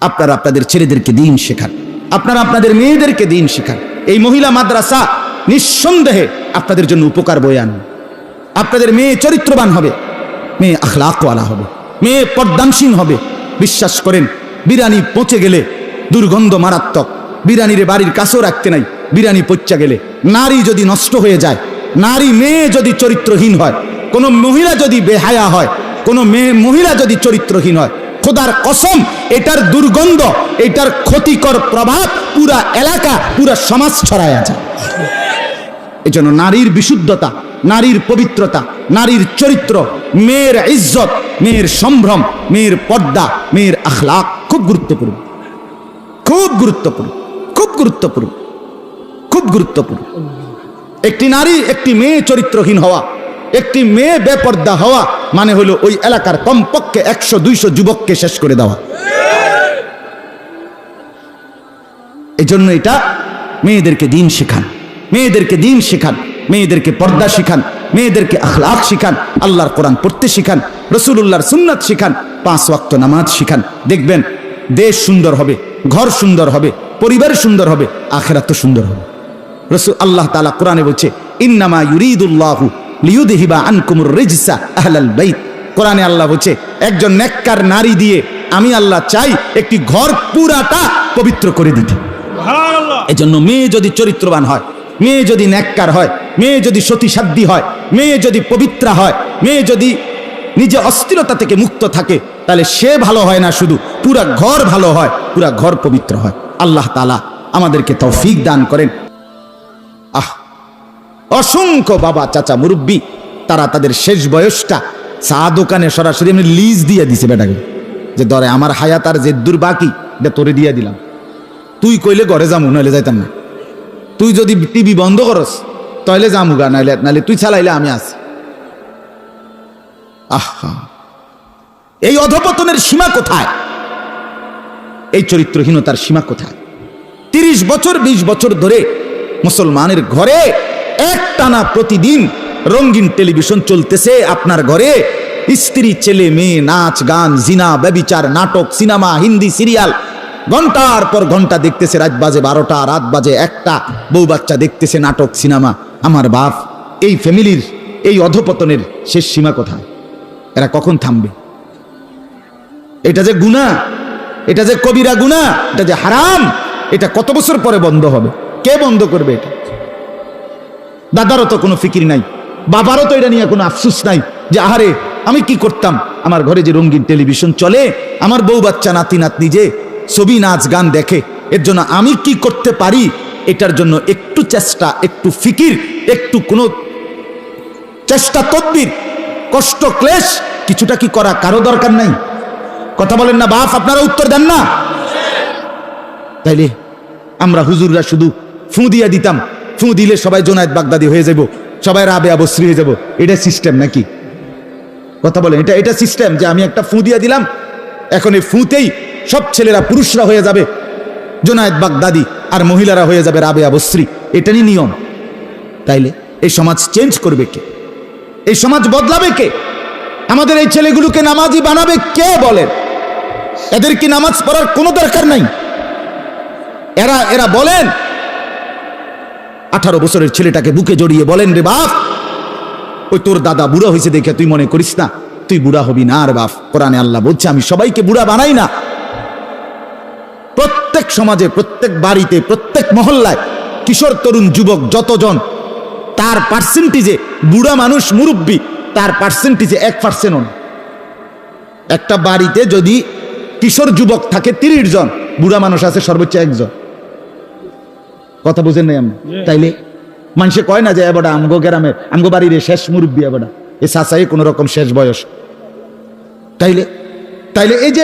আপনারা আপনাদের ছেলেদেরকে দিন শেখান, আপনারা আপনাদের মেয়েদেরকে দিন শেখান। এই মহিলা মাদ্রাসা নিঃসন্দেহে আপনাদের জন্য উপকার বয়ে আনবে। আপনাদের মেয়ে চরিত্রবান হবে, মেয়ে আখলাকওয়ালা হবে, মেয়ে পর্দানসীন হবে। বিশ্বাস করেন, বিরিয়ানি পচে গেলে দুর্গন্ধ মারাত্মক, বিরিয়ানির বাড়ির কাছেও রাখতে নাই। বিরিয়ানি পচা গেলে, নারী যদি নষ্ট হয়ে যায়, নারী মেয়ে যদি চরিত্রহীন হয়, কোনো মহিলা যদি বেহায়া হয়, কোনো মহিলা যদি চরিত্রহীন হয়, খোদার কসম এটার দুর্গন্ধ, এটার ক্ষতিকর প্রভাব পুরা এলাকা, পুরা সমাজ ছড়ায় আছে। এজন্য নারীর বিশুদ্ধতা, নারীর পবিত্রতা, নারীর চরিত্র, মেয়ের ইজ্জত, মেয়ের সম্ভ্রম, মেয়ের পর্দা, মেয়ের আখলাক খুব গুরুত্বপূর্ণ, খুব গুরুত্বপূর্ণ, খুব গুরুত্বপূর্ণ, খুব গুরুত্বপূর্ণ। একটি নারী, একটি মেয়ে চরিত্রহীন হওয়া, একটি মেয়ে বেপর্দা হওয়া মানে হলো ওই এলাকার কমপক্ষে 100-200 যুবককে শেষ করে দেওয়া। এই জন্য এটা মেয়েদেরকে দিন শেখান, মেয়েদেরকে দিন শেখান, মেয়েদেরকে পর্দা শিখান, মেয়েদেরকে আখলাক শিখান, আল্লাহর কোরআন পড়তে শিখান, রাসূলুল্লাহর সুন্নাত শিখান, 5 ওয়াক্ত নামাজ শিখান। দেখবেন দেশ সুন্দর হবে, ঘর সুন্দর হবে, পরিবার সুন্দর হবে, আখিরাত সুন্দর হবে। আল্লাহ তাআলা কোরআনে বলছে, ইন্নামা ইউরিদুল্লাহু লিইউযহিবা আনকুমুর রিজসা আহলাল বাইত। কোরআনে আল্লাহ বলছে, একজন নেককার নারী দিয়ে আমি আল্লাহ চাই একটি ঘর পুরাটা পবিত্র করে দিতে। সুবহানাল্লাহ। এজন্য মেয়ে যদি চরিত্রবান হয়, মেয়ে যদি নেককার হয়, মেয়ে যদি সতীসাধ্যী হয়, মেয়ে যদি পবিত্রা হয়, মেয়ে যদি নিজে অস্থিরতা থেকে মুক্ত থাকে, তাহলে সে ভালো হয় না, শুধু পুরা ঘর ভালো হয়, পুরা ঘর পবিত্র হয়। আল্লাহ তাআলা আমাদেরকে তৌফিক দান করেন। অসংখ্য বাবা চাচা মুরব্বী, তারা তাদের শেষ বয়সটা চা দোকানে সরাসরি আমি লিজ দিয়ে দিছে বেটাকে, যে ধরে আমার হায়াত আর যে দূর বাকি এটা তোরে দিয়ে দিলাম, তুই কইলে ঘরে যামু, নাইলে যাইতাম না। তুই যদি টিভি বন্ধ করস তাহলে যামুগা, নাইলে তুই চালাইলে আমি আছি। আহা, এই অধপতনের সীমা কোথায়? এই চরিত্রহীনতার সীমা কোথায়? 30 বছর 20 বছর ধরে মুসলমানের ঘরে একটানা প্রতিদিন রঙিন টেলিভিশন চলতেছে। আপনার ঘরে স্ত্রী, ছেলে, মেয়ে, নাচ, গান, জিনা, ব্যভিচার, নাটক, সিনেমা, হিন্দি সিরিয়াল ঘন্টার পর ঘন্টা দেখতেছে। রাত বাজে 12টা, রাত বাজে 1টা, বউ বাচ্চা দেখতেছে নাটক, সিনেমা। আমার বাপ, এই ফ্যামিলির এই অধপতনের শেষ সীমা কোথায়? এরা কখন থামবে? এটা যে গুনাহ, এটা যে কবিরা গুনাহ, এটা যে হারাম, এটা কত বছর পরে বন্ধ হবে? কে বন্ধ করবে এটা? দাদারও তো কোনো ফিকির নাই, বাবারও তো এটা নিয়ে কোনো আফসোস নাই যে আহারে আমি কি করতাম, আমার ঘরে যে রঙিন টেলিভিশন চলে, আমার বউ বাচ্চা নাতি নাতনি যে ছবি নাচ গান দেখে, এর জন্য আমি কি করতে পারি? এটার জন্য একটু চেষ্টা, একটু ফিকির, একটু কোনো চেষ্টা তদবির, কষ্ট ক্লেশ কিছুটা কি করা কারো দরকার নাই? কথা বলেন না বাপ? আপনারা উত্তর দেন না? তাইলে আমরা হুজুররা শুধু ফু দিয়া দিতাম, ফু দিলে সবাই জোনায়েদ বাগদাদি হয়ে যাব, সবাই রাবেয়া বসরি হয়ে যাব, এটা সিস্টেম নাকি? কথা বলেন, এটা সিস্টেম যে আমি একটা ফু দিয়া দিলাম, এখন এই ফুতেই সব ছেলেরা পুরুষরা হয়ে যাবে জোনায়েদ বাগদাদি, আর মহিলারা হয়ে যাবে রাবেয়া বসরি, এটারই নিয়ম? তাইলে এই সমাজ চেঞ্জ করবে কে? এই সমাজ বদলাবে কে? আমাদের এই ছেলেগুলোকে নামাজি বানাবে কে? বলেন, এদের কি নামাজ পড়ার কোনো দরকার নাই? এরা বলেন 18 বছরের ছেলেটাকে বুকে জড়িয়ে বলেন, রে বাপ, ওই তোর দাদা বুড়া হয়েছে দেখে তুই মনে করিস না তুই বুড়া হবি না। আর বাপ, কোরআনে আল্লাহ বলছে আমি সবাইকে বুড়া বানাই না। প্রত্যেক সমাজে, প্রত্যেক বাড়িতে, প্রত্যেক মহল্লায় কিশোর তরুণ যুবক যতজন, তার পার্সেন্টেজে বুড়া মানুষ মুরব্বী তার পার্সেন্টেজে 1% হন। একটা বাড়িতে যদি কিশোর যুবক থাকে 30 জন, বুড়া মানুষ আছে সর্বোচ্চ 1 জন। কথা বুঝেন নাই আমরা? তাইলে মানুষে কয় না যে এবারে আমগো গ্রামে আমগো বাড়ির শেষ মুরব্বী, এবারে এ চাচাই কোন রকম শেষ বয়স। তাইলে এই যে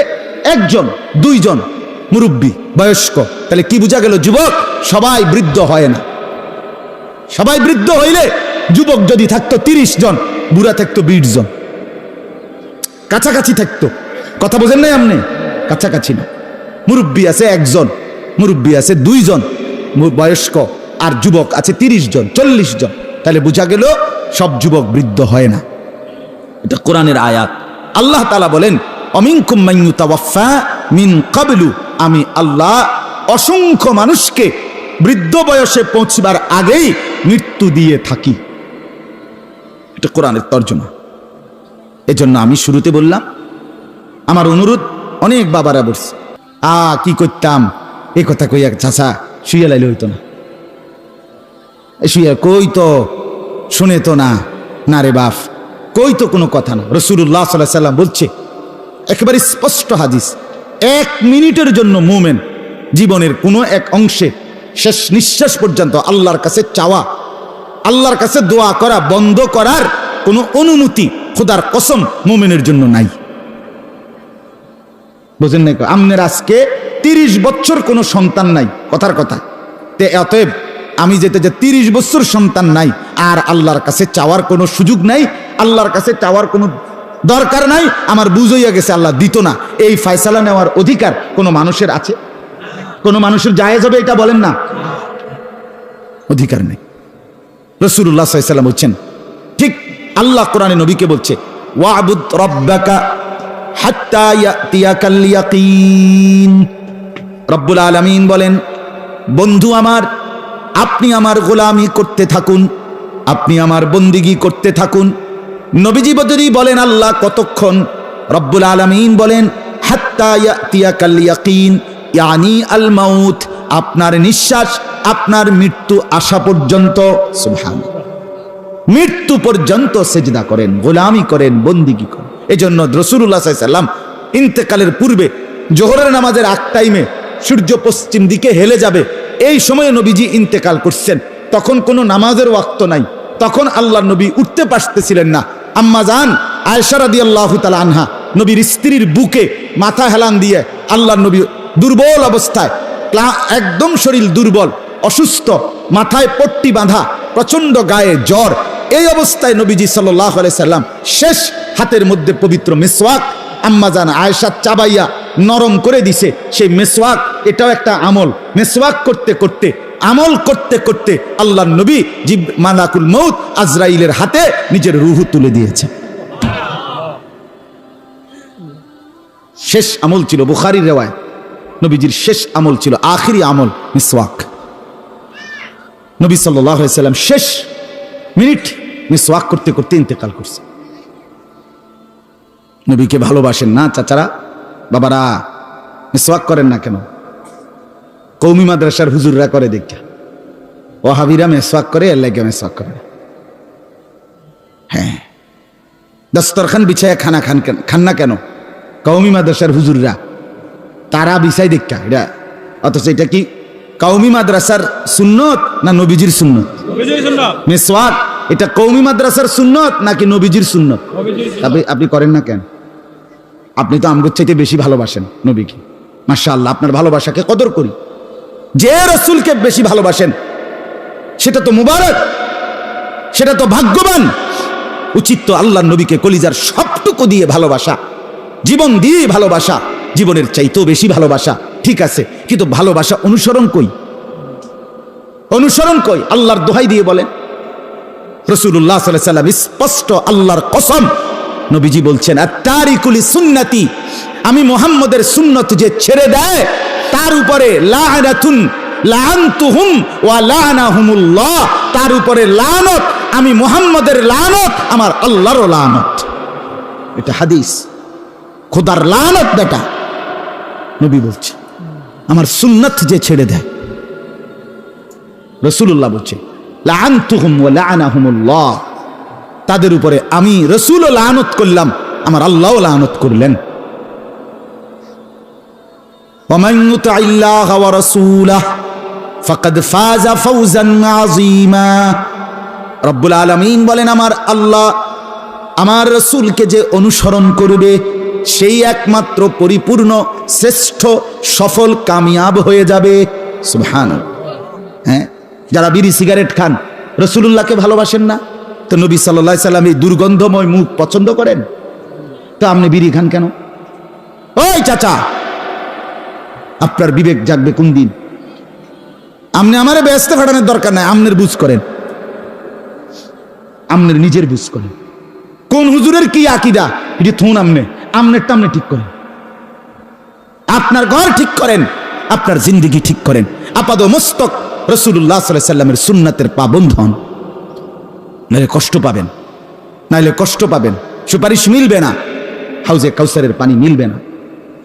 1 জন 2 জন মুরব্বী বয়স্ক, তাহলে কি বোঝা গেল? যুবক সবাই বৃদ্ধ হয় না। সবাই বৃদ্ধ হইলে যুবক যদি থাকতো 30 জন, বুড়া থাকতো 20 জন, কাছাকাছি থাকতো। কথা বোঝেন নাই আপনি? কাছাকাছি না। মুরব্বী আছে 1 জন, মুরব্বী আছে 2 জন বয়স্ক, আর যুবক আছে 30 জন 40 জন। তাহলে বোঝা গেল সব যুবক বৃদ্ধ হয় না। এটা কোরআনের আয়াত। আল্লাহ তাআলা বলেন, অমিনকুম মান ইউতাওয়াফা মিন ক্বাবলু আমি আল্লাহ অসংখ্য মানুষকে বৃদ্ধ বয়সে পৌঁছবার আগেই মৃত্যু দিয়ে থাকি। এটা কোরআনের তর্জমা। এজন্য আমি শুরুতে বললাম, আমার অনুরোধ, অনেক বাবারা বলছে কি করতাম, এই কথা কইয়া চাচা শুয়ে লাইলে হইতো না, শুয়ে কই তো শুনে তো না, না রে বাপ, কই তো কোনো কথা না। রাসূলুল্লাহ সাল্লাল্লাহু আলাইহি ওয়াসাল্লাম বলছে, একেবারে স্পষ্ট হাদিস, 1 মিনিটের জন্য মুমিন জীবনের কোনো এক অংশে শেষ নিঃশ্বাস পর্যন্ত আল্লাহর কাছে চাওয়া, আল্লাহর কাছে দোয়া করা বন্ধ করার কোনো অনুমতি খোদার কসম মুমিনের জন্য নাই। বুঝেন নাই? আমনের আজকে 30 বছর কোনো সন্তান নাই, কথার কথা, তে অতএব আমি যেতে যে 30 বছর সন্তান নাই, আর আল্লাহর কাছে চাওয়ার কোনো সুযোগ নাই, আল্লাহর কাছে চাওয়ার কোনো দরকার নাই, আমার বুঝইয়া গেছে আল্লাহ দিত না, এই ফয়সালা নেওয়ার অধিকার কোনো মানুষের আছে? কোনো মানুষের জায়েজ হবে এটা বলেন না? অধিকার নেই। রাসূলুল্লাহ সাল্লাল্লাহু আলাইহি ওয়াসাল্লাম বলছেন, ঠিক আল্লাহ কোরআনে নবীকে বলছে, ওয়াবুদ রাব্বাকা হাত্তা ইয়াতিয়াকাল ইয়াকিন। রব্বুল আলামিন বলেন, বন্ধু আমার, আপনি আমার গোলামি করতে থাকুন, আপনি আমার বন্দিগি করতে থাকুন। নবীজি যদি বলেন আল্লাহ কতক্ষণ, রব্বুল আলামিন বলেন হাত্তা ইয়াতিয়াকাল ইয়াকিন, ইয়ানি আল মাউত, আপনার নিঃশ্বাস, আপনার মৃত্যু আসা পর্যন্ত। সুবহানাল্লাহ, মৃত্যু পর্যন্ত সেজদা করেন, গোলামি করেন, বন্দিগি করেন। এজন্য রাসূলুল্লাহ সাল্লাল্লাহু আলাইহি ওয়াসাল্লাম ইন্তেকালের পূর্বে জোহরের নামাজের আগ টাইমে সূর্য পশ্চিম দিকে হেলে যাবে, এই সময়ে নবীজি ইন্তেকাল করছেন। তখন কোনো নামাজের ওয়াক্ত নাই, তখন আল্লাহর নবী উঠতে পারতেছিলেন না। আম্মা জান আয়েশা রাদিয়াল্লাহু তাআলা আনহা নবীর স্ত্রীর বুকে মাথা হেলান দিয়ে আল্লাহর নবী দুর্বল অবস্থায়, একদম শরীর দুর্বল, অসুস্থ, মাথায় পট্টি বাঁধা, প্রচন্ড গায়ে জ্বর, এই অবস্থায় নবীজি সাল্লাল্লাহু আলাইহি সাল্লাম শেষ হাতের মধ্যে পবিত্র মিসওয়াক আম্মা জান আয়েশা চাবাইয়া নরম করে দিছে। সেই মিসওয়াক, এটাও একটা আমল। মিসওয়াক করতে করতে, আমল করতে করতে আল্লাহর নবী মালাকুল মউত আজরাইলের হাতে নিজের রূহ তুলে দিয়েছে। শেষ আমল ছিল, বুখারীর রিওয়ায়াত, নবীজির শেষ আমল ছিল, আখিরি আমল মিসওয়াক। নবী সাল্লাল্লাহু আলাইহি সাল্লাম শেষ মিনিট মিসওয়াক করতে করতে ইন্তেকাল করছে। নবীকে ভালোবাসেন না চাচারা, বাবারা? মিসওয়াক করেন না কেন? কওমি মাদ্রাসার হুজুররা করে দেখা, ওয়াহাবিরা মিসওয়াক করে, এর লাগে মিসওয়াক করে। হ্যাঁ, দস্তরখান বিছায়া খান না কেন? কওমি মাদ্রাসার হুজুররা তারা বিছাই দেখা এটা। অথচ এটা কি কওমি মাদ্রাসার সুন্নত না নবীজির সুন্নত? মিসওয়াক এটা কওমি মাদ্রাসার সুন্নত নাকি নবীজির সুন্নত? আপনি করেন না কেন? আপনি তো আমগোর চাইতে বেশি ভালোবাসেন নবীকে। মাশাআল্লাহ, আপনার ভালোবাসাকে কদর করি। যে রাসূলকে বেশি ভালোবাসেন সেটা তো মুবারক, সেটা তো ভাগ্যবান। উচিত তো আল্লাহর নবীকে কলিজার সবটুকু দিয়ে ভালোবাসা, জীবন দিয়ে ভালোবাসা, জীবনের চাইতেও বেশি ভালোবাসা। ঠিক আছে, কিন্তু ভালোবাসা অনুসরণ কই? অনুসরণ কই? আল্লাহর দোহাই দিয়ে বলেন। রাসূলুল্লাহ সাল্লাল্লাহু আলাইহি ওয়াসাল্লাম স্পষ্ট আল্লাহর কসম, নবীজি বলছেন, আত-তারিকুল সুন্নতি, আমি মুহাম্মদের সুন্নত যে ছেড়ে দেয় তার উপরে লাআনাতুন লাআনতুহুম ওয়া লাআনাহুমুল্লাহ, তার উপরে লানত, আমি মুহাম্মদের লানত, আমার আল্লাহরও লানত। এটা হাদিস, খোদার লানত বেটা। নবী বলছে আমার সুন্নত যে ছেড়ে দেয়, রাসূলুল্লাহ বলছে লাআনতুহুম ওয়া লাআনাহুমুল্লাহ, তাদের উপরে আমি রাসূলও লানত করলাম, আমার আল্লাহও লানত করলেন। ওয়ামান ইউতি'ল্লাহ ওয়া রাসূলাহু ফাকাদ ফাযা ফাওজান আযীমা। রব্বুল আলামিন বলেন, আমার আল্লাহ, আমার রাসূলকে যে অনুসরণ করবে সেই একমাত্র পরিপূর্ণ, শ্রেষ্ঠ, সফল, কামিয়াব হয়ে যাবে। সুবহানাল্লাহ। হ্যাঁ, যারা বিড়ি সিগারেট খান রাসূলুল্লাহকে ভালোবাসেন না, তো নবী সাল্লাল্লাহু আলাইহি সাল্লাম এই দুর্গন্ধময় মুখ পছন্দ করেন, তো আপনি বিড়ি খান কেন? ওই চাচা, আপনার বিবেক জাগবে কোন দিন? আপনি আমারে ব্যস্ত ফাটানোর দরকার নাই, আমনের বুঝ করেন, আমনের নিজের বুঝ করেন। কোন হুজুরের কি আকীদা এটি থুন আমনেরটা আমনে ঠিক করেন। আপনার ঘর ঠিক করেন, আপনার জিন্দেগি ঠিক করেন। আপাদ মস্তক রাসূলুল্লাহ সাল্লাল্লাহু আলাইহি ওয়াসাল্লামের সুন্নাতের পাবন্ধ হন, নাইলে কষ্ট পাবেন, নাইলে কষ্ট পাবেন। সুপারিশ মিলবে না, হাউজে কাউসারের পানি মিলবে না।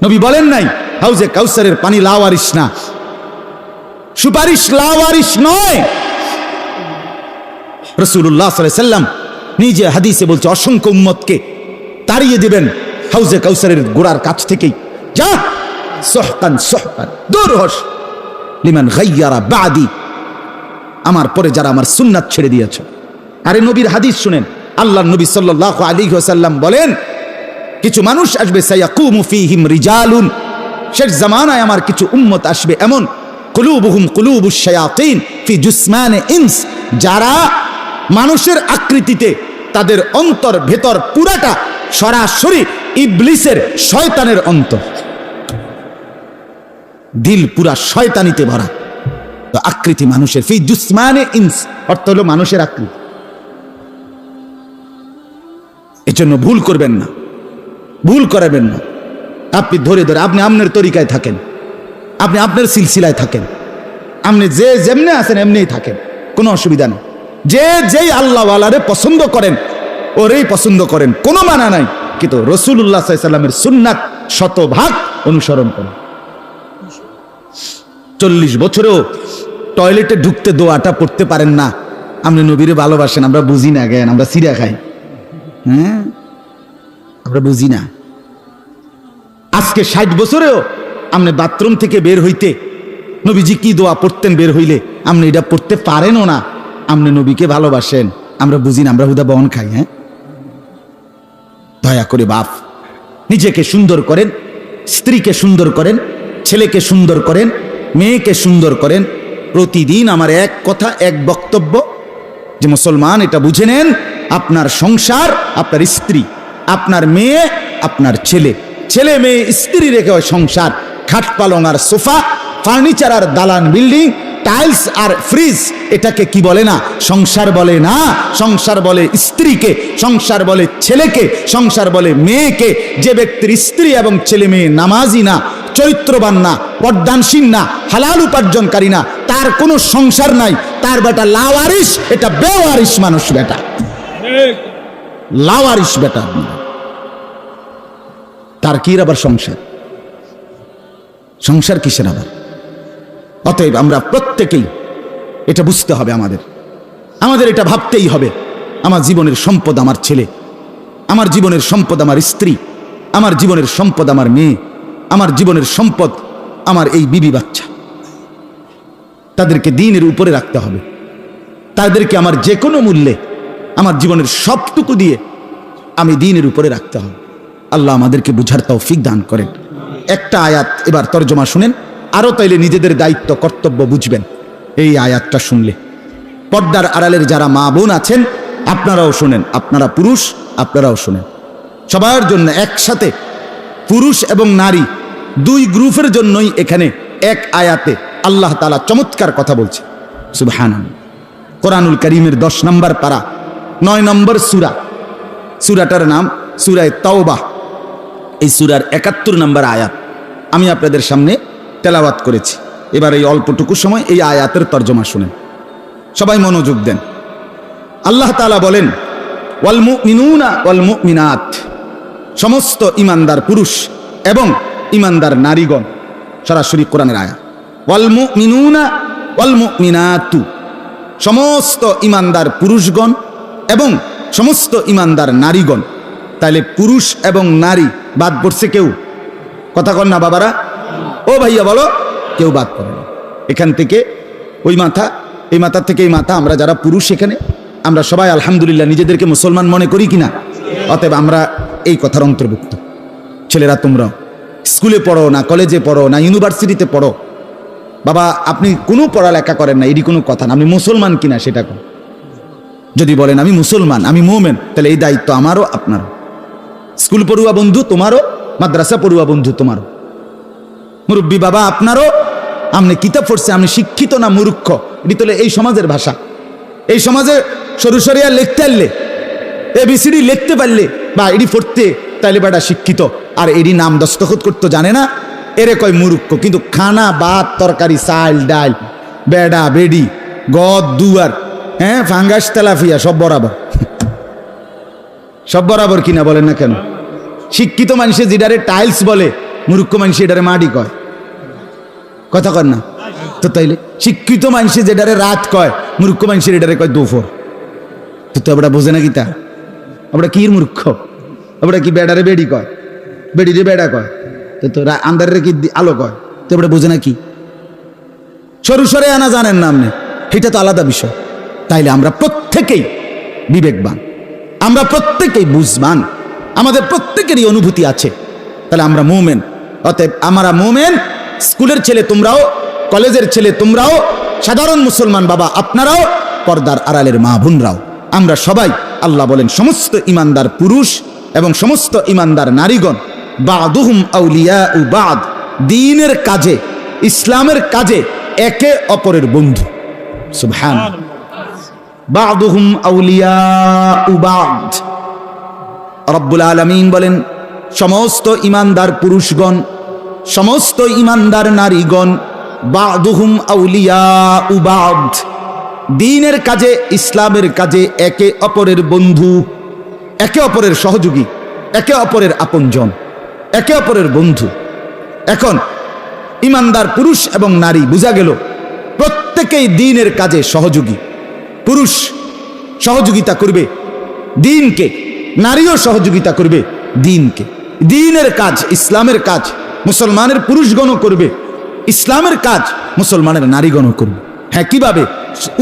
নবী বলেন নাই হাউজে কাউসারের পানি লাওয়ারিশ না, সুপারিশ লাওয়ারিশ নয়। রাসূলুল্লাহ সাল্লাল্লাহু আলাইহি ওয়াসাল্লাম নিজে হাদিসে বলছে অসংখ্য উম্মতকে তাড়িয়ে দিবেন হাউজে কাউসারের গোড়ার কাছ থেকেই। যা সুহকান সুহকান, দূর হস লিমান গায়্যারা বাদি, আমার পরে যারা আমার সুন্নাত ছেড়ে দিয়েছে। আরে নবীর হাদিস শুনেন, আল্লাহর নবী সাল্লাল্লাহু আলাইহি ওয়াসাল্লাম বলেন কিছু মানুষ আসবে সায়াকুমু ফীহিম রিজালুন, শেষ জামানায় আমার কিছু উম্মত আসবে এমন কুলুবুহুম কুলুবুশ শায়াতিন ফি জুসমানে ইনস, যারা মানুষের আকৃতিতে, তাদের অন্তর ভেতর পুরাটা সরাসরি ইবলিসের শয়তানের অন্তর, দিল পুরা শয়তানিতে ভরা। তো আকৃতি মানুষের, ফি জুসমানে ইনস অর্থ হলো মানুষের আকৃতি। এজন্য ভুল করবেন না, ভুল করাবেন না। আপনি ধরে ধরে আপনি আপনার তরিকায় থাকেন, আপনি আপনার সিলসিলায় থাকেন, আপনি যে যেমনে আছেন এমনিই থাকেন, কোনো অসুবিধা নেই। যে যেই আল্লাহওয়ালারে পছন্দ করেন ওরেই পছন্দ করেন, কোনো মানা নাই। কিন্তু রাসূলুল্লাহ সাল্লাল্লাহু আলাইহি ওয়াসাল্লামের সুন্নাত শতভাগ অনুসরণ করেন। 40 বছরেও টয়লেটে ঢুকতে দোয়াটা পড়তে পারেন না, আপনি নবীরে ভালোবাসেন, আমরা বুঝি না জ্ঞান, আমরা সিরা খাই, হ্যাঁ আমরা বুঝি না। আজকে 60 বছরেও আপনি বাথরুম থেকে বের হইতে নবীজি কি দোয়া পড়তেন বের হইলে, আপনি এটা পড়তে পারেনও না, আপনি নবীকে ভালোবাসেন, আমরা বুঝি না, আমরা হুদা বহন খাই। হ্যাঁ, দয়া করে বাপ নিজেকে সুন্দর করেন, স্ত্রীকে সুন্দর করেন, ছেলেকে সুন্দর করেন, মেয়েকে সুন্দর করেন। প্রতিদিন আমার এক কথা, এক বক্তব্য যে মুসলমান এটা বুঝে নেন, আপনার সংসার আপনার স্ত্রী, আপনার মেয়ে আপনার ছেলে, ছেলে মেয়ে স্ত্রী রেখে হয় সংসার। খাট পালং আর সোফা, ফার্নিচার আর দালান বিল্ডিং, টাইলস আর ফ্রিজ, এটাকে কি বলে না? সংসার বলে না। সংসার বলে স্ত্রীকে, সংসার বলে ছেলেকে, সংসার বলে মেয়েকে। যে ব্যক্তির স্ত্রী এবং ছেলে মেয়ে নামাজি না, চরিত্রবান না, পর্দানশীল না, হালাল উপার্জনকারী না, তার কোনো সংসার নাই, তার বেটা লাওয়ারিশ, এটা বেওয়ারিশ মানুষ বেটা, লাওয়ারিশ বেটা। তার কি আবার সংসার? সংসার কিসের আবার? অতএব আমরা প্রত্যেকেই এটা বুঝতে হবে, আমাদের এটা ভাবতেই হবে। আমার জীবনের সম্পদ আমার ছেলে, আমার জীবনের সম্পদ আমার স্ত্রী, আমার জীবনের সম্পদ আমার মেয়ে, আমার জীবনের সম্পদ আমার এই বিবি বাচ্চা। তাদেরকে দ্বীনের উপরে রাখতে হবে, তাদেরকে আমার যে কোনো মূল্যে আমার জীবনের সবটুকু দিয়ে আমি দ্বীনের উপরে রাখতে হবে। আল্লাহ আমাদেরকে বুঝার তৌফিক দান করেন। একটা আয়াত এবার তর্জমা শুনেন, আরো তাইলে নিজেদের দায়িত্ব কর্তব্য বুঝবেন। এই আয়াতটা শুনলে পর্দার আড়ালের যারা মা বোন আছেন আপনারাও শুনেন, আপনারা পুরুষ আপনারাও শুনেন। সবার জন্য একসাথে, পুরুষ এবং নারী দুই গ্রুপের জন্যই এখানে এক আয়াতে আল্লাহ তাআলা চমৎকার কথা বলছে। সুবহানাল্লাহ। কোরআনুল কারীমের 10 নম্বর পারা 9 নম্বর সূরা, সূরাটার নাম সূরা তাওবাহ। এই সূরার 71 নম্বর আয়াত আমি আপনাদের সামনে তেলাওয়াত করেছি। এবার এই অল্পটুকু সময় এই আয়াতের তর্জমা শুনেন, সবাই মনোযোগ দেন। আল্লাহ তাআলা বলেন, ওয়াল মুমিনুনা ওয়াল মুমিনাত, সমস্ত ইমানদার পুরুষ এবং ইমানদার নারীগণ। সরাসরি কোরআনের আয়াত। ওয়াল মুমিনুনা ওয়াল মুমিনাতু, সমস্ত ইমানদার পুরুষগণ এবং সমস্ত ইমানদার নারীগণ। তাহলে পুরুষ এবং নারী বাদ পড়ছে কেউ? কথা কন না বাবারা, ও ভাইয়া বলো, কেউ বাদ পড়ে না। এখান থেকে ওই মাথা, এই মাথা থেকে এই মাথা, আমরা যারা পুরুষ এখানে আমরা সবাই আলহামদুলিল্লাহ নিজেদেরকে মুসলমান মনে করি কিনা? অতএব আমরা এই কথার অন্তর্ভুক্ত। ছেলেরা তোমরা স্কুলে পড়ো না, কলেজে পড়ো না, ইউনিভার্সিটিতে পড়ো, বাবা আপনি কোনো পড়ালেখা করেন না, এটি কোনো কথা না। আপনি মুসলমান কিনা সেটা কোন? যদি বলেন আমি মুসলমান, আমি মুমিন, তাহলে এই দায়িত্ব আমারও আপনারও। স্কুল পড়ুয়া বন্ধু তোমারও, মাদ্রাসা পড়ুয়া বন্ধু তোমারও, মুরব্বী বাবা আপনারও। আপনি কিতাব পড়ছে, আপনি শিক্ষিত না মূর্খ, এটি তো এই সমাজের ভাষা। এই সমাজে সরু সরিয়া লিখতে পারলে, ABCD লিখতে পারলে বা এডি পড়তে, তাইলে বেটা শিক্ষিত। আর এডি নাম দস্তখত করতে জানে না, এরে কয় মূর্খ, কিন্তু খানা ভাত তরকারি চাল ডাল বেড়া বেডি গদ দুয়ার হ্যাঁ ফাঙ্গাস তেলাফিয়া সব বরাবর। সব বরাবর কিনা বলেন না কেন? শিক্ষিত মানুষে যেটারে টাইলস বলে, মূর্খ মানুষ এটারে মাটি কয়। কথা কর না তো? তাইলে শিক্ষিত মানুষে যেটারে রাত কয়, মূর্খ মানুষের এটারে কয় দুপুর। তো আমরা বোঝে না কি তা? আমরা কি মূর্খ? আমরা কি বেড়ারে বেড়ি কয়, বেড়িরে বেড়া কয়, তো আন্ধারে কি আলো কয়? তো আমরা বোঝে না কি? সরু সরে আনা জানেন না আপনি, এটা তো আলাদা বিষয়। তাইলে আমরা প্রত্যেকেই বিবেকবান, আমরা প্রত্যেকেই বুঝবান, আমাদের প্রত্যেকেরই অনুভূতি আছে। তাহলে আমরা মুমিন। অতএব আমরা মুমিন। স্কুলের ছেলে তোমরাও, কলেজের ছেলে তোমরাও, সাধারণ মুসলমান বাবা আপনারাও, পর্দার আড়ালের মা বোনরাও, আমরা সবাই, আল্লাহ বলেন সমস্ত ইমানদার পুরুষ এবং সমস্ত ইমানদার নারীগণ বাদুহুম আউলিয়াউ বাদ, দ্বীনের কাজে, ইসলামের কাজে একে অপরের বন্ধু। সুবহানাল্লাহ। বাদুহুম আউলিয়াউ বাদ। রব্বুল আলামিন বলেন সমস্ত ইমানদার পুরুষগণ, সমস্ত ইমানদার নারীগণ বাদুহুম আউলিয়াউ বাদ, দ্বীনের কাজে, ইসলামের কাজে একে অপরের বন্ধু, একে অপরের সহযোগী, একে অপরের আপনজন, একে অপরের বন্ধু। এখন ইমানদার পুরুষ এবং নারী বোঝা গেল প্রত্যেকেই দ্বীনের কাজে সহযোগী। পুরুষ সহযোগিতা করবে দ্বীনকে, নারীও সহযোগিতা করবে দ্বীনকে। দ্বীনের কাজ, ইসলামের কাজ মুসলমানের পুরুষগণও করবে, ইসলামের কাজ মুসলমানের নারীগণও করবে। হ্যাঁ, কিভাবে?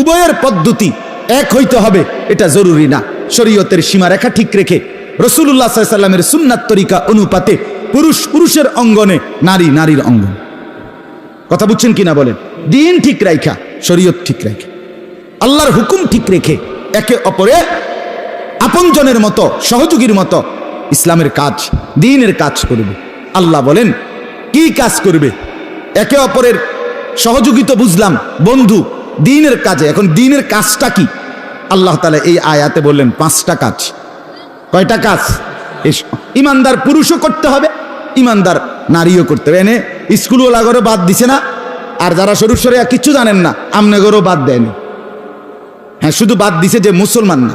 উভয়ের পদ্ধতি এক হইতে হবে এটা জরুরি না। শরীয়তের সীমারেখা ঠিক রেখে, রাসূলুল্লাহ সাল্লাল্লাহু আলাইহি ওয়াসাল্লামের সুন্নাত তরিকা অনুপাতে পুরুষ পুরুষের অঙ্গনে, নারী নারীর অঙ্গনে। কথা বুঝছেন কিনা বলেন? দ্বীন ঠিক রাখা, শরীয়ত ঠিক রাখা, আল্লাহর হুকুম ঠিক রেখে একে অপরে আপনজনের মতো, সহযোগীর মতো ইসলামের কাজ, দ্বীনের কাজ করবে। আল্লাহ বলেন কি কাজ করবে? একে অপরের সহযোগিতা বুঝলাম, বন্ধু দ্বীনের কাজে। এখন দ্বীনের কাজটা কি? আল্লাহ তাআলা এই আয়াতে বললেন 5টা কাজ। কয়টা কাজ? ইমানদার পুরুষও করতে হবে, ইমানদার নারীও করতে হবে। এনে স্কুলওয়ালা করে বাদ দিছে না, আর যারা সরু সরে কিচ্ছু জানেন না আমনেগরও বাদ দেয়নি। হ্যাঁ, শুধু বাদ দিছে যে মুসলমান না,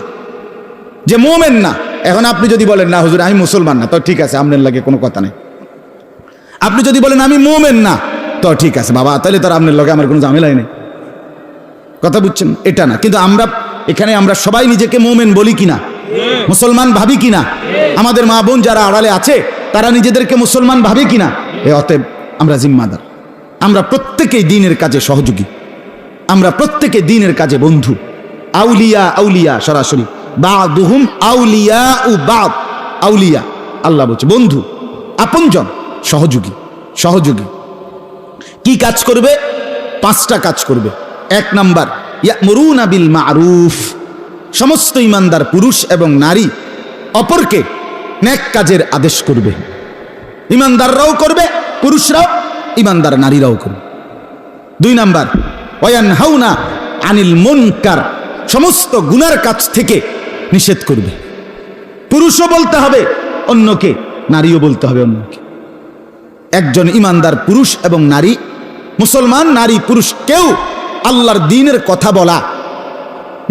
যে মোমেন না। এখন আপনি যদি বলেন না হুজুর আমি মুসলমান না, তো ঠিক আছে, আপনার লাগে কোনো কথা নেই। আপনি যদি বলেন আমি মোমেন না, তো ঠিক আছে বাবা, তাহলে তার আপনার লগে আমার কোনো ঝামেলাই নেই। কথা বুঝছেন? এটা না, কিন্তু আমরা এখানে আমরা সবাই নিজেকে মোমেন বলি কিনা, মুসলমান ভাবি কিনা, আমাদের মা বোন যারা আড়ালে আছে তারা নিজেদেরকে মুসলমান ভাবে কিনা, অতএব আমরা জিম্মাদার। আমরা প্রত্যেকেই দ্বীনের কাজে সহযোগী, আমরা প্রত্যেকে দ্বীনের কাজে বন্ধু। আউলিয়া, আউলিয়া সরাসরি বাদুহুম আউলিয়াউ বাদ, আউলিয়া আল্লাহ বলছে বন্ধু, আপনজন, সহযোগী। সহযোগী কি কাজ করবে? 5টা কাজ করবে। 1 নাম্বার ইয়ামুরুনা বিল মারুফ, সমস্ত ইমানদার পুরুষ এবং নারী অপরকে নেক কাজের আদেশ করবে। ইমানদাররাও করবে, পুরুষরাও, ইমানদার নারীরাও করবে। 2 নাম্বার ওয়ায়ানহাউনা আনিল মুনকার, সমস্ত গুনার কাজ থেকে নিষেধ করবে। পুরুষও বলতে হবে অন্যকে, নারীও বলতে হবে অন্যকে। একজন ইমানদার পুরুষ এবং নারী, মুসলমান নারী পুরুষ কেউ আল্লাহর দ্বীনের কথা বলা,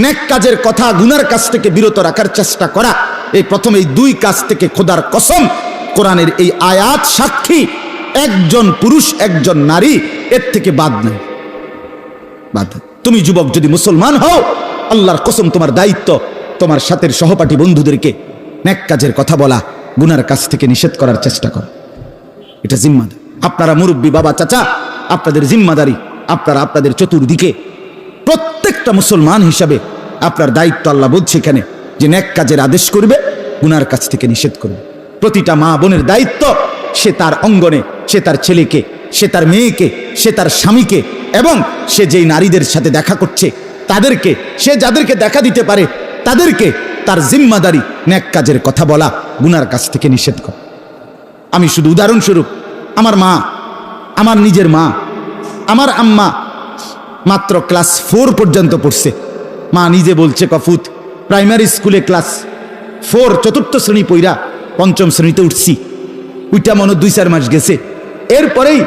নেক কাজের কথা, গুনার কাজ থেকে বিরত রাখার চেষ্টা করা, এই প্রথম এই 2 কাজ থেকে খোদার কসম, কোরআনের এই আয়াত সাক্ষী, একজন পুরুষ একজন নারী এর থেকে বাদ নেই, বাদ। তুমি যুবক যদি মুসলমান হও, আল্লাহর কসম তোমার দায়িত্ব তোমার সাথের সহপাঠী বন্ধুদেরকে নেক কাজের কথা বলা, গুনার কাজ থেকে নিষেধ করার চেষ্টা করা, এটা জিম্মাদারি। আপনারা মুরব্বী বাবা চাচা, আপনাদের জিম্মাদারি, আপনারা আপনাদের চতুর্দিকে প্রত্যেকটা মুসলমান হিসাবে আপনার দায়িত্ব। আল্লাহ বলছে এখানে যে নেক কাজের আদেশ করবে, গুনার কাছ থেকে নিষেধ করবে। প্রতিটা মা বোনের দায়িত্ব, সে তার অঙ্গনে, সে তার ছেলেকে, সে তার মেয়েকে, সে তার স্বামীকে, এবং সে যেই নারীদের সাথে দেখা করছে তাদেরকে, সে যাদেরকে দেখা দিতে পারে তাদেরকে তার জিম্মাদারি নেক কাজের কথা বলা, গুনার কাছ থেকে নিষেধ করা। আমি শুধু উদাহরণস্বরূপ, আমার মা, আমার নিজের মা, আমার আম্মা মাত্র ক্লাস 4 পর্যন্ত পড়ছে। মা নিজে বলছে কফুত প্রাইমারি স্কুলে ক্লাস 4 চতুর্থ শ্রেণী পইরা 5ম শ্রেণীতে উঠছি, ওইটা মনে 2-4 মাস গেছে। এরপরেই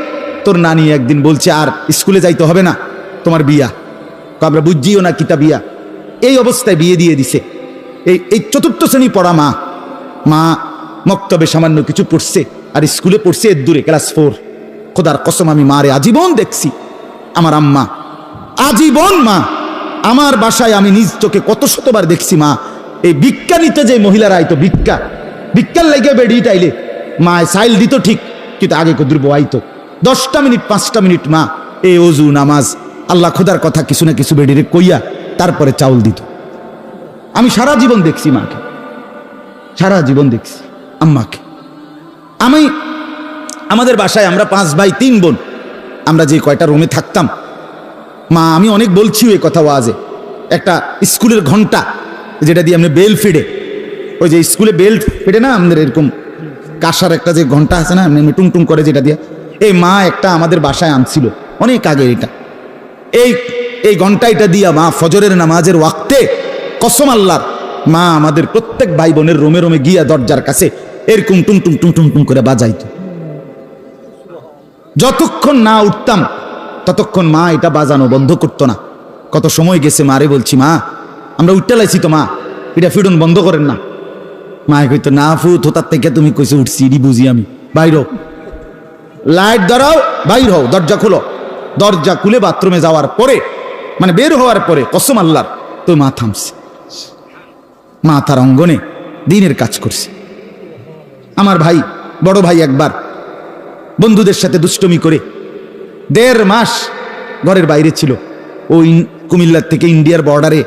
তোর নানি একদিন বলছে আর স্কুলে যাইতে হবে না, তোমার বিয়া। আমরা বুঝিও না কিতা বিয়া। এই অবস্থায় বিয়ে দিয়ে দিছে। এই চতুর্থ শ্রেণী পড়া মা মক্তবে সামান্য কিছু পড়ছে, আর স্কুলে পড়ছে এর দূরে, ক্লাস 4। খোদার কসম আমি মারে আজীবন দেখছি। আমার আম্মা আজীবন, মা আমার বাসায় আমি নিজ চোখে কত শতবার দেখছি মা এই বিজ্ঞানীতে যে মহিলারা আইতো বিজ্ঞান লাগে বেড়িয়ে টাইলে মা সাইল দিত ঠিক, কিন্তু আগে কদ্দুর বয়াইতো 10টা মিনিট 5টা মিনিট মা এই অজু নামাজ আল্লাহ খোদার কথা কিছু না কিছু বেড়িয়ে কইয়া তারপরে চাউল দিত। আমি সারা জীবন দেখছি মাকে, সারা জীবন দেখছি আম্মাকে। আমাদের বাসায় আমরা 5 ভাই 3 বোন, আমরা যে কয়টা রুমে থাকতাম, মা আমি অনেক বলছি ওই কথা ওয়াজে, একটা স্কুলের ঘন্টা যেটা দিয়ে আপনি বেল ফিডে, ওই যে স্কুলে বেল ফিডে না আমাদের, এরকম কাঁসার একটা যে ঘন্টা আছে না এমনি টুং করে যেটা দিয়ে, এই মা একটা আমাদের বাসায় আনছিল অনেক আগে। এটা এই ঘন্টা এটা দিয়া মা ফজরের নামাজের ওয়াক্তে কসম আল্লাহর মা আমাদের প্রত্যেক ভাই বোনের রোমে রোমে গিয়া দরজার কাছে এরকম টুং করে বাজাইতো। যতক্ষণ না উঠতাম ততক্ষণ মা এটা বাজানো বন্ধ করতো না। কত সময় গেছে মারে বলছি, মা আমরা উঠতে লাইছি তো, মা এটা ফিডন বন্ধ করেন না। মায়ে কইতো না ফু থোতার থেকে তুমি কইছে উঠছি, এটি বুঝি আমি, বাইর হও, লাইট ধরাও, বাইর হও, দরজা খুলো। দরজা খুলে বাথরুমে যাওয়ার পরে, মানে বের হওয়ার পরে কসম আল্লাহর তো মা থামছে। মা তার অঙ্গনে দিনের কাজ করছে। আমার ভাই, বড় ভাই একবার বন্ধুদের সাথে দুষ্টমি করে 1.5 মাস ঘরের বাইরে ছিল। ওই কুমিল্লার থেকে ইন্ডিয়ার বর্ডারে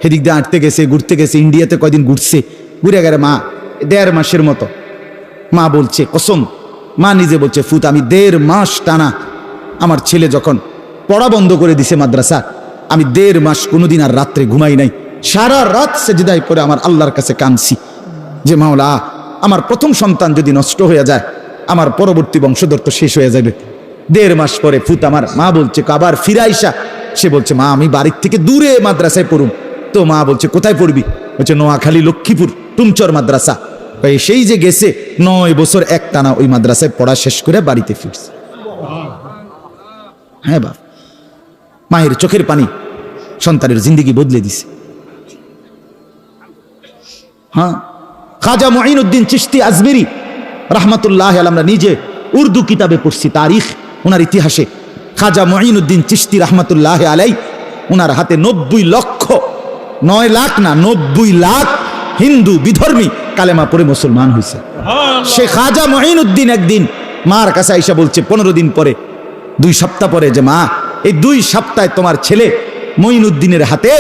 সেদিক দিয়ে আঁটতে গেছে, ঘুরতে গেছে, ইন্ডিয়াতে কয়দিন ঘুরছে, ঘুরে গেলে মা 1.5 মাসের মতো। মা বলছে কসম, মা নিজে বলছে ফুত আমি 1.5 মাস টানা, আমার ছেলে যখন পড়া বন্ধ করে দিছে মাদ্রাসা, আমি 1.5 মাস কোনোদিন আর রাত্রে ঘুমাই নাই, সারা রাত সেজদায় পড়ে আমার আল্লাহর কাছে কাঁদছি যে মাওলা আমার প্রথম সন্তান যদি নষ্ট হয়ে যায়, আমার পরবর্তী বংশধর তো শেষ হয়ে যাবে। 1.5 মাস পরে ফুত আমার মা বলছে আবার ফিরাইসা, সে বলছে মা আমি বাড়ির থেকে দূরে মাদ্রাসায় পড়ুম। তো মা বলছে কোথায় পড়বি? বলছে নোয়াখালী লক্ষ্মীপুর টুমচর মাদ্রাসা। সেই যে গেছে 9 বছর একটানা ওই মাদ্রাসায় পড়া শেষ করে বাড়িতে ফিরছে। হ্যাঁ বাপ, মায়ের চোখের পানি সন্তানের জিন্দেগি বদলে দিছে। হ্যাঁ, খাজা মুঈনুদ্দিন চিশতি আজমিরি রাহমাতুল্লাহ আলাইহি, আমরা নিজে উর্দু কিতাবে পড়ছি তারিখ ওনার ইতিহাসে। খাজা মুঈনুদ্দিন চিশতি রাহমাতুল্লাহ আলাইহি, ওনার হাতে 90 লক্ষ, 9 লাখ না 90 লাখ হিন্দু বিধর্মী কালেমা পড়ে মুসলমান হয়েছে। সে খাজা মুঈনুদ্দিন একদিন মার কাছে আইসা বলছে 15 দিন পরে, 2 সপ্তাহ পরে, যে মা এই 2 সপ্তাহে তোমার ছেলে মুঈনুদ্দিনের হাতে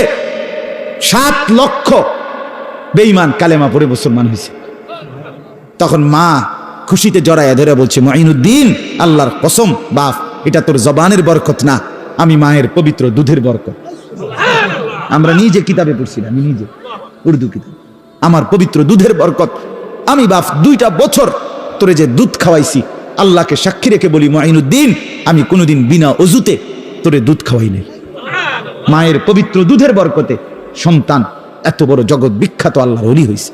7 লক্ষ বেঈমান কালেমা পড়ে মুসলমান হয়েছে। তখন মা খুশিতে জড়াইয়া ধরে বলছে মুঈনুদ্দিন আল্লাহর কসম বাপ, এটা তোর জবানের বরকত না, আমি মায়ের পবিত্র দুধের বরকত। আমরা নিজে কিতাবে পড়ছি, আমি নিজে উর্দু কিতাব, আমার পবিত্র দুধের বরকত। আমি বাপ 2টা বছর তোরে যে দুধ খাওয়াইছি, আল্লাহকে সাক্ষী রেখে বলি মুঈনুদ্দিন আমি কোনোদিন বিনা অজুতে তোরে দুধ খাওয়াই নাই। মায়ের পবিত্র দুধের বরকতে সন্তান এত বড় জগৎ বিখ্যাত আল্লাহর ওলি হয়েছে।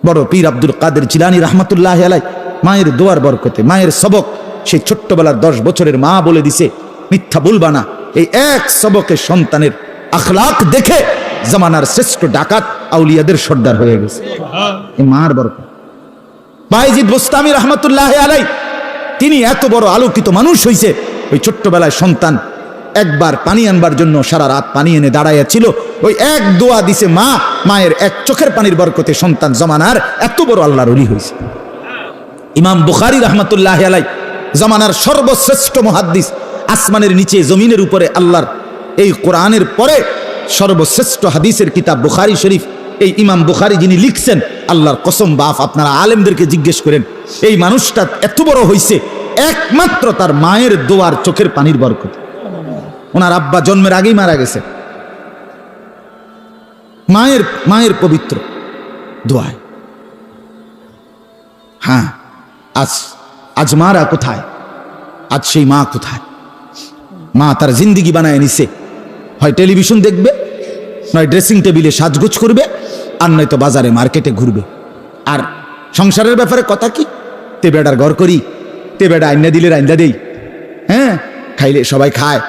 বড় পীর আব্দুল কাদের জিলানী রাহমাতুল্লাহি আলাইহি, মায়ের দোয়ার বরকতে, মায়ের সবক সেই ছোট্টবেলার 10 বছরের মা বলে দিছে মিথ্যা বলবা না। এই এক সবকে সন্তানের আখলাক দেখে জামানার শ্রেষ্ঠ ডাকাত আউলিয়াদের সর্দার হয়ে গেছে, এই মার বরকত। বাইজিদ বোস্তামি রাহমাতুল্লাহি আলাইহি, তিনি এত বড় আলোকিত মানুষ হয়েছে, ওই ছোট্টবেলায় সন্তান একবার পানি আনবার জন্য সারা রাত পানি এনে দাঁড়াইয়া ছিল, ওই এক দোয়া দিছে মা, মায়ের এক চোখের পানির বরকতে সন্তান জামানার এত বড় আল্লাহর ওলি হয়েছে। ইমাম বুখারী রাহমাতুল্লাহি আলাইহি, জামানার সর্বশ্রেষ্ঠ মুহাদ্দিস, আসমানের নিচে জমিনের উপরে আল্লাহর এই কোরআনের পরে সর্বশ্রেষ্ঠ হাদিসের কিতাব বুখারী শরীফ, এই ইমাম বুখারী যিনি লিখছেন, আল্লাহর কসম বাপ আপনারা আলেমদেরকে জিজ্ঞেস করেন, এই মানুষটা এত বড় হয়েছে একমাত্র তার মায়ের দোয়ার চোখের পানির বরকত। ওনার আব্বা জন্মের আগেই মারা গেছে, মায়ের পবিত্র দোয়ায়। হ্যাঁ, আজ মারা কোথায়? আজ সেই মা কোথায়? মা তার জিন্দিগি বানায় নিছে, হয় টেলিভিশন দেখবে, নয় ড্রেসিং টেবিলে সাজগোজ করবে, আর নয়তো বাজারে মার্কেটে ঘুরবে। আর সংসারের ব্যাপারে কথা কি, তে বেড়ার ঘর করি, তে বেটা আইনা দিলে রাইন্দা দেই, হ্যাঁ খাইলে সবাই খায়,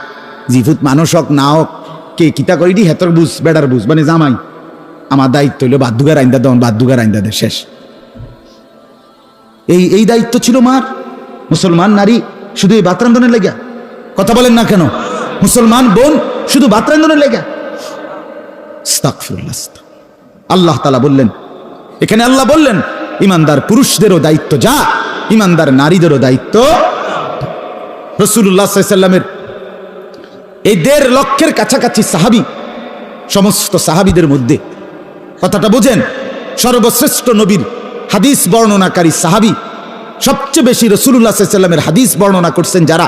জিফুত মানুষ হোক না হোক, কে কিতা করি দি হেতর বুঝ বেটার বুঝ, মানে জামাই আমার দায়িত্ব হইলো বাদ্যুগার আইন্দা দেন, বাদ্যুগার আইন্দা দে, শেষ। এই দায়িত্ব ছিল মার। মুসলমান নারী শুধু এই ভাত রান্ধনের লেগা, কথা বলেন না কেন? মুসলমান বোন শুধু ভাত রান্ধনের লেগা? আস্তাগফিরুল্লাহ। আল্লাহ তাআলা বললেন, এখানে আল্লাহ বললেন ইমানদার পুরুষদেরও দায়িত্ব যা, ইমানদার নারীদেরও দায়িত্ব। রাসূলুল্লাহ সাল্লাল্লাহু আলাইহি ওয়াসাল্লামের এই 1.5 লক্ষের কাছাকাছি সাহাবী, সমস্ত সাহাবীদের মধ্যে কথাটা বোঝেন, সর্বশ্রেষ্ঠ নবীর হাদিস বর্ণনাকারী সাহাবী, সবচেয়ে বেশি রাসূলুল্লাহ সাল্লাল্লাহু আলাইহি ওয়াসাল্লামের হাদিস বর্ণনা করছেন যারা,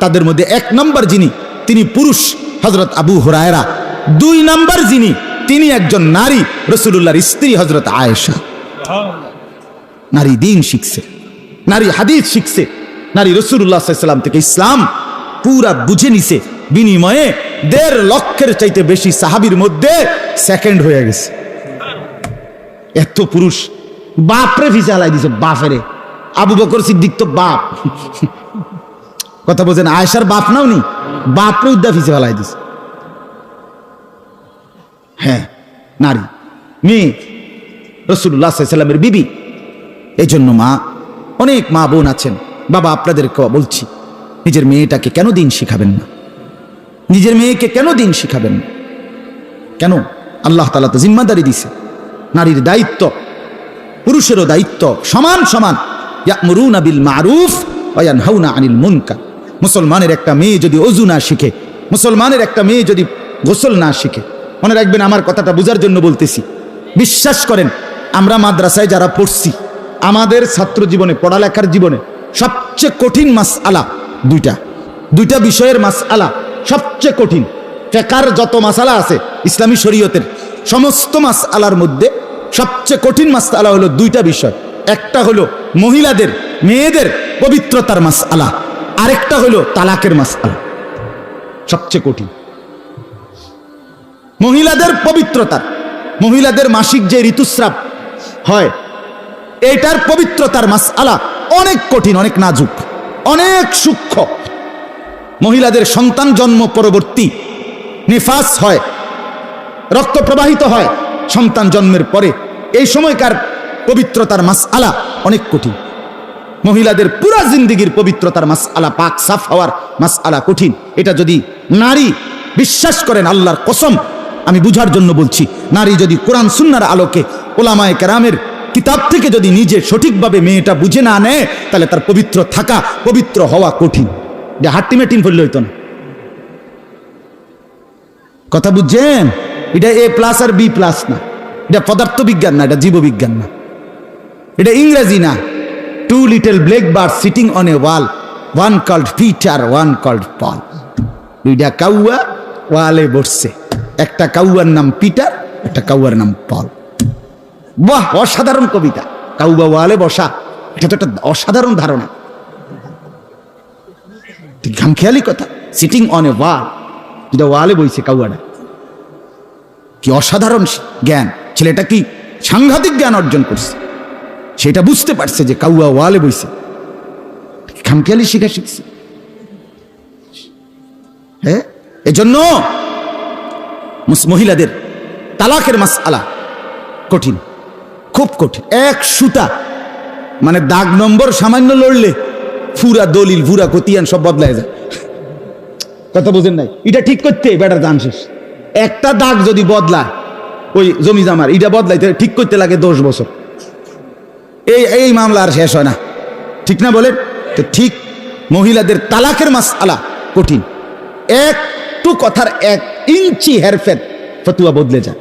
তাদের মধ্যে 1 নম্বর যিনি, তিনি পুরুষ, হযরত আবু হুরায়রা। 2 নম্বর যিনি, তিনি একজন নারী, রাসূলুল্লাহর স্ত্রী হযরত আয়েশা। নারী দ্বীন শিখছে, নারী হাদিস শিখছে, নারী রাসূলুল্লাহ সাল্লাল্লাহু আলাইহি ওয়াসাল্লাম থেকে ইসলাম পুরা বুঝে নিছে, বিনিময়ে 1.5 লক্ষের চাইতে বেশি সাহাবীর মধ্যে সেকেন্ড হয়ে গেছে। এত পুরুষ বাপরে ভিসা হালাই দিছে, বাপেরে। আবু বকর সিদ্দিক তো বাপ, কথা বলছেন, আয়েশার বাপ নাও নি, বাপরে উদ্দা ভিসা হালাই দিছে। হ্যাঁ, নারী, মেয়ে, রাসূলুল্লাহ সাল্লাল্লাহু আলাইহি ওয়াসাল্লামের বিবি। এই জন্য মা, অনেক মা বোন আছেন, বাবা আপনাদেরকে বলছি, নিজের মেয়েটাকে কেন দিন শিখাবেন না? নিজের মেয়েকে কেন দিন শিখাবেন না? কেন? আল্লাহ তাআলা তো জিম্মাদারি দিছে, নারীর দায়িত্ব পুরুষেরও দায়িত্ব সমান সমান। ইয়ামুরুনা বিল মারুফ ওয়া ইয়ানহাউনা আনিল মুনকার। মুসলমানের একটা মেয়ে যদি ওযু না শিখে, মুসলমানের একটা মেয়ে যদি গোসল না শিখে, মনে রাখবেন আমার কথাটা বোঝার জন্য বলতেছি, বিশ্বাস করেন আমরা মাদ্রাসায় যারা পড়ছি, আমাদের ছাত্র জীবনে, পড়ালেখার জীবনে সবচেয়ে কঠিন মাসআলা দুইটা বিষয়ের মাসআলা সবচেয়ে কঠিন। ফিকহের যত মাসালা আছে ইসলামী শরীয়তের সমস্ত মাসআলার মধ্যে সবচেয়ে কঠিন মাসআলা হলো 2টা বিষয়। একটা হলো মহিলাদের, মেয়েদের পবিত্রতার মাসআলা, আরেকটা হলো তালাকের মাসআলা। সবচেয়ে কঠিন মহিলাদের পবিত্রতার, মহিলাদের মাসিক যে ঋতুস্রাব হয়, এটার পবিত্রতার মাসআলা অনেক কঠিন, অনেক নাজুক, অনেক সূক্ষ্ম। মহিলাদের সন্তান জন্ম পরবর্তী নিফাস হয়, রক্ত প্রবাহিত হয় সন্তান জন্মের পরে, এই সময়কার পবিত্রতার মাসআলা অনেক কঠিন। মহিলাদের পুরা জিন্দেগীর পবিত্রতার মাসআলা, পাক সাফ হওয়ার মাসআলা কঠিন। এটা যদি নারী, বিশ্বাস করেন আল্লাহর কসম, আমি বুঝার জন্য বলছি, নারী যদি কোরআন সুন্নাহর আলোকে উলামায়ে কেরামের কিতাব থেকে যদি নিজে সঠিকভাবে মেয়েটা বুঝে না নেয়, তাহলে তার পবিত্র থাকা, পবিত্র হওয়া কঠিন। যে হাট্টিমেটিন পড়লে হইতো না। কথা বুঝছেন? এটা A+ আর B+ না, এটা পদার্থ বিজ্ঞান না, এটা জীববিজ্ঞান না, এটা ইংরেজি না। 2 little black bird sitting on a wall, one called Peter, one called Paul. 2টা কাউয়া ওয়ালে বসছে, একটা কাউয়ার নাম পিটার, একটা কাউয়ার নাম পল। বাহ, অসাধারণ কবিতা। কাউয়া ওয়ালে বসা, এটা তো একটা অসাধারণ ধারণা, খামখেয়ালি কথা। সিটিং অন এ ওয়াল, যেটা ওয়ালে বইছে কাউয়াটা, কি অসাধারণ জ্ঞান। ছেলেটা কি সাংঘাতিক জ্ঞান অর্জন করছে, সেটা বুঝতে পারছে যে কাউয়া ওয়ালে বইছে, খামখেয়ালি শিখা শিখছে। হ্যাঁ, এজন্য মহিলাদের তালাকের মাসআলা কঠিন, খুব কঠিন। 1 সুতা মানে দাগ নম্বর সামান্য লড়লে পুরা দলিল, পুরা খতিয়ান সব বদলায় যায়। কথা বুঝেন নাই? এটা ঠিক করতে বেটার দান শেষ। একটা দাগ যদি বদলায়, ওই জমি জামার এটা বদলাইতে ঠিক করতে লাগে 10 বছর। এই মামলা আর শেষ হয় না, ঠিক না বলেন? তো ঠিক মহিলাদের তালাকের মাসআলা কঠিন। একটু কথার 1 ইঞ্চি হেরফের ফতুয়া বদলে যায়,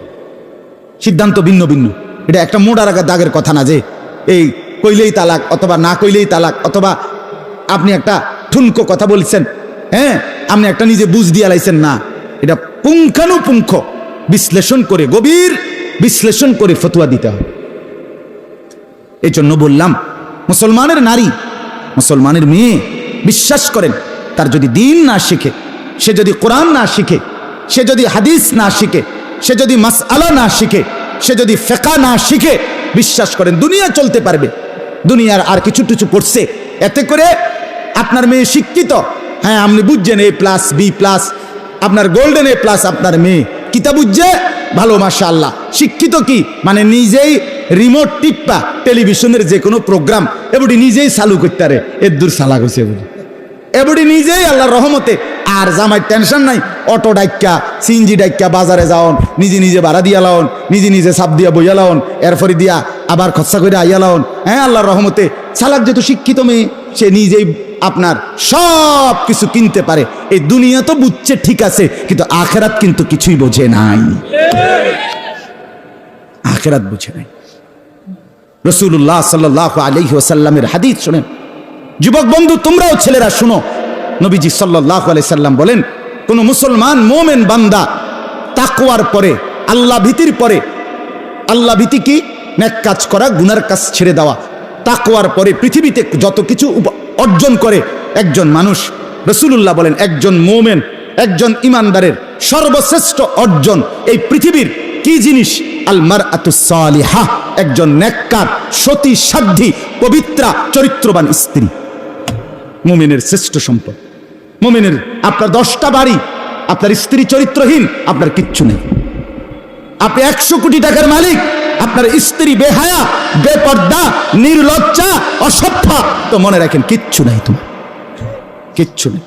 সিদ্ধান্ত ভিন্ন ভিন্ন। এটা একটা মোটা রাখা দাগের কথা না যে এই কইলেই তালাক অথবা না কইলেই তালাক, অথবা আপনি একটা ঠুনকো কথা বলছেন, হ্যাঁ আপনি একটা নিজে বুঝ দিয়ে লাইছেন না। এটা পুঙ্খানুপুঙ্খ বিশ্লেষণ করে, গভীর বিশ্লেষণ করে ফতোয়া দিতে হবে। এই জন্য বললাম, মুসলমানের নারী, মুসলমানের মেয়ে, বিশ্বাস করেন তার যদি দিন না শিখে, সে যদি কোরআন না শিখে, সে যদি হাদিস না শিখে, সে যদি মাসআলা না শিখে, সে যদি ফিকহ না শিখে, বিশ্বাস করেন দুনিয়া চলতে পারবে। দুনিয়ার আর কিছু টিছু পড়ছে, এতে করে আপনার মেয়ে শিক্ষিত, হ্যাঁ আপনি বুঝছেন A+B+, আপনার গোল্ডেন A+, আপনার মেয়ে কিতা বুঝছে ভালো, মাশাআল্লাহ। শিক্ষিত কি মানে নিজেই রিমোট টিপ্পা টেলিভিশনের যে কোনো প্রোগ্রাম এবডি নিজেই চালু করতে পারে, এর দূর চালা গেছে এবডি নিজেই আল্লাহর রহমতে। আর জামাই টেনশন নাই, অটো ডাইক্কা সিএনজি ডাইক্কা বাজারে যাওন, নিজে নিজে ভাড়া দিয়া লাওন, নিজে নিজে চাপ দিয়া বইয়া লাওন, এরপরে দিয়া আবার খরচা করে আইয়া লাওন। হ্যাঁ আল্লাহর রহমতে চালাক যেহেতু শিক্ষিত মেয়ে, সে নিজেই আপনার সব কিছু কিনতে পারে। এই দুনিয়া তো বুঝছে ঠিক আছে, কিন্তু আখেরাত কিন্তু কিছুই বোঝে নাই, আখেরাত বুঝে নাই। রাসূলুল্লাহ সাল্লাল্লাহু আলাইহি ওয়াসাল্লামের হাদিস শুনেন যুবক বন্ধু, তোমরাও ছেলেরা শুনো। নবীজি সাল্লাল্লাহু আলাইহি সাল্লাম বলেন, কোন মুসলমান মোমেন বান্দা তাকওয়ার পরে, আল্লাহ ভীতির পরে, আল্লাহ ভীতি কি নেক কাজ করা, গুনার কাজ ছেড়ে দেওয়া, তাকওয়ার পরে পৃথিবীতে যত কিছু অর্জন করে একজন মানুষ, রাসূলুল্লাহ বলেন একজন মোমেন, একজন ইমানদারের সর্বশ্রেষ্ঠ অর্জন এই পৃথিবীর কি জিনিস? আল মারআতুস সালিহা, একজন নেককার সতী সাধ্বী পবিত্রা চরিত্রবান স্ত্রী। মুমিনের শ্রেষ্ঠ সম্পদ। মুমিনের আপনার 10টা বাড়ি, আপনার স্ত্রী চরিত্রহীন, আপনার কিচ্ছু নেই। আপনি 100 কোটি টাকার মালিক, আপনার স্ত্রী বেহায়া, বেপর্দা, নির্লজ্জা, অসভ্যা, তো মনে রাখেন কিচ্ছু নাই, তোমার কিচ্ছু নেই।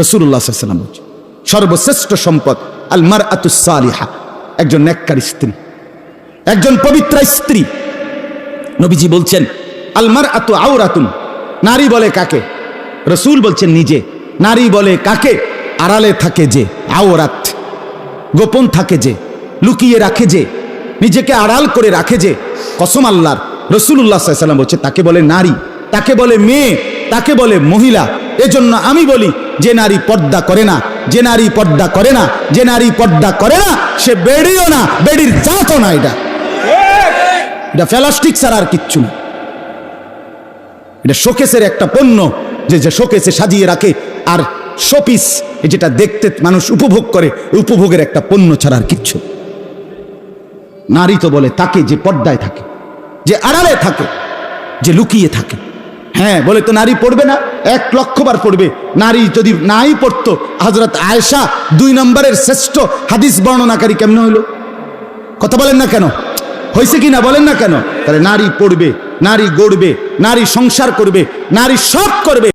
রাসূলুল্লাহ সাল্লাল্লাহু আলাইহি ওয়াসাল্লাম বলেন সর্বশ্রেষ্ঠ সম্পদ আল মারআতুস সালিহা, একজন নেককার স্ত্রী, একজন পবিত্র স্ত্রী। নবীজি বলছেন আল মারআতু আওরাতুন, নারী বলে কাকে? রাসূল বলছেন নিজে। নারী বলে কাকে? আড়ালে থাকে যে, আওরাত, গোপন থাকে যে, লুকিয়ে রাখে যে, নিজেকে আড়াল করে রাখে যে, কসম আল্লাহর। রাসূলুল্লাহ সাল্লাল্লাহু আলাইহি ওয়াসাল্লাম বলছে তাকে বলে নারী, তাকে বলে মেয়ে, তাকে বলে মহিলা। এজন্য আমি বলি যে নারী পর্দা করে না, যে নারী পর্দা করে না, যে নারী পর্দা করে না, সে বেড়িও না, বেড়ির জাতও না। এটা প্লাস্টিক ছাড়া আর কিচ্ছু না। এটা শোকেসের একটা পণ্য, যে শোকেসে সাজিয়ে রাখে, আর শোপিস যেটা দেখতে মানুষ উপভোগ করে, উপভোগের একটা পণ্য ছাড়া আর কিচ্ছু। নারী তো বলে তাকে যে পর্দায় থাকে, যে আড়ালে থাকে, যে লুকিয়ে থাকে। হ্যাঁ বলে তো নারী পড়বে না, 1,00,000 বার পড়বে। নারী যদি নাই পড়তো, হযরত আয়েশা 2 নম্বরের শ্রেষ্ঠ হাদিস বর্ণনাকারী কেমনে হইল? কথা বলেন না কেন? হয়েছে কি না বলেন না কেন? তাহলে নারী পড়বে, নারী গড়বে, নারী সংসার করবে, নারী সব করবে।